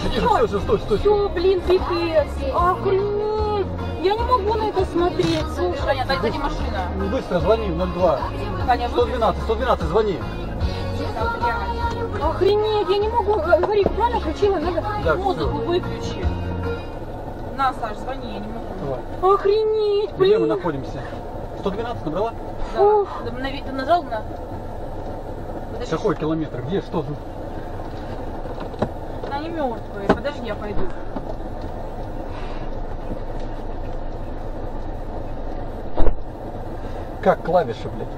Тише, тише, все, стой, стой. Все, блин, пипец. Охренеть. Я не могу на это смотреть, слушай. Таня, сзади машина. Быстро звони, 02. Таня, 112, звони. Охренеть, я не могу. Говори, правильно включила? Надо. Да, музыку выключи. На, Саш, звони, я не могу. давай. Охренеть, Где мы блин. находимся? 112 набрала? Да. Ух. Ты нажал на... Подожди, Какой километр? Где? Что тут? они мертвые. Подожди, я пойду. Как клавиши, блядь?